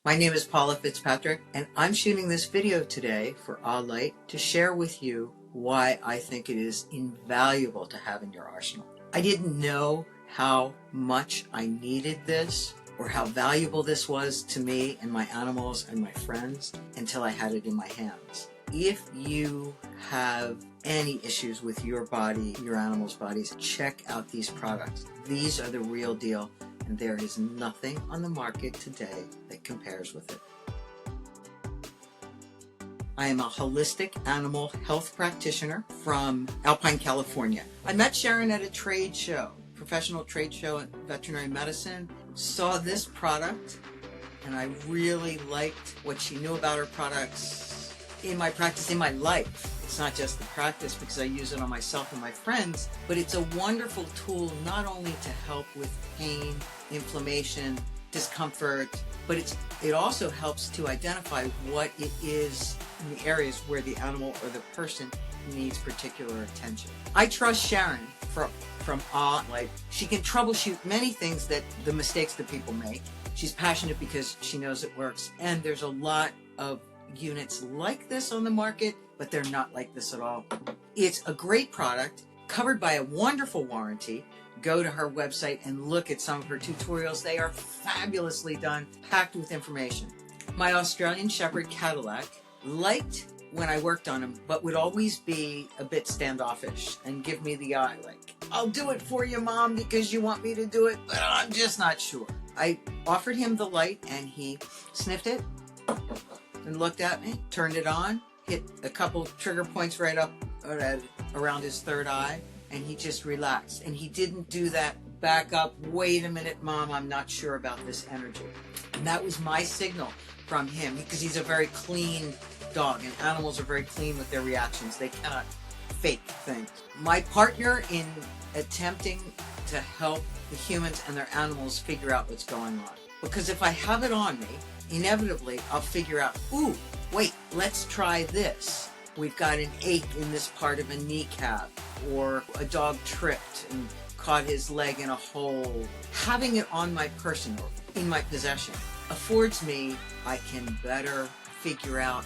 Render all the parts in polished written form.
My name is Paula Fitzpatrick, and I'm shooting this video today for AAH Light to share with you why I think it is invaluable to have in your arsenal. I didn't know how much I needed this or how valuable this was to me and my animals and my friends until I had it in my hands. If you have any issues with your body, your animals' bodies, check out these products. These are the real deal, and there is nothing on the market today that compares with it. I am a holistic animal health practitioner from Alpine, California. I met Sharon at a trade show, professional trade show in veterinary medicine, saw this product, and I really liked what she knew about her products in my practice, in my life. It's not just the practice because I use it on myself and my friends, but it's a wonderful tool not only to help with pain, inflammation, discomfort, but it also helps to identify what it is in the areas where the animal or the person needs particular attention. I trust Sharon from AAH Light. She can troubleshoot many things, that the mistakes that people make. She's passionate because she knows it works, and there's a lot of units like this on the market, but they're not like this at all. It's a great product covered by a wonderful warranty. Go to her website and look at some of her tutorials. They are fabulously done, packed with information. My Australian Shepherd Cadillac liked when I worked on him, but would always be a bit standoffish and give me the eye, like, I'll do it for you, Mom, because you want me to do it, but I'm just not sure. I offered him the light, and he sniffed it and looked at me, turned it on, hit a couple trigger points right up around his third eye, and he just relaxed. And he didn't do that back up, wait a minute, Mom, I'm not sure about this energy. And that was my signal from him, because he's a very clean dog, and animals are very clean with their reactions. They cannot fake things. My partner in attempting to help the humans and their animals figure out what's going on. Because if I have it on me, inevitably I'll figure out, ooh, wait, let's try this. We've got an ache in this part of a kneecap, or a dog tripped and caught his leg in a hole. Having it on my person or in my possession affords me, I can better figure out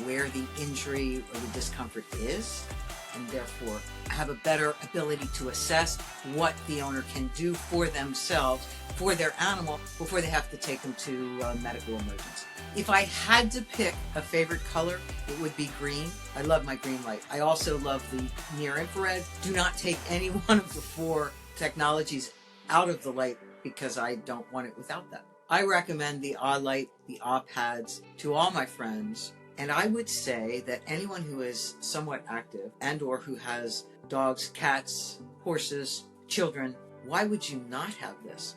where the injury or the discomfort is, and therefore have a better ability to assess what the owner can do for themselves, for their animal, before they have to take them to medical emergency. If I had to pick a favorite color, it would be green. I love my green light. I also love the near infrared. Do not take any one of the four technologies out of the light, because I don't want it without that. I recommend the AAH Light, the AAH pads to all my friends. And I would say that anyone who is somewhat active and or who has dogs, cats, horses, children, why would you not have this?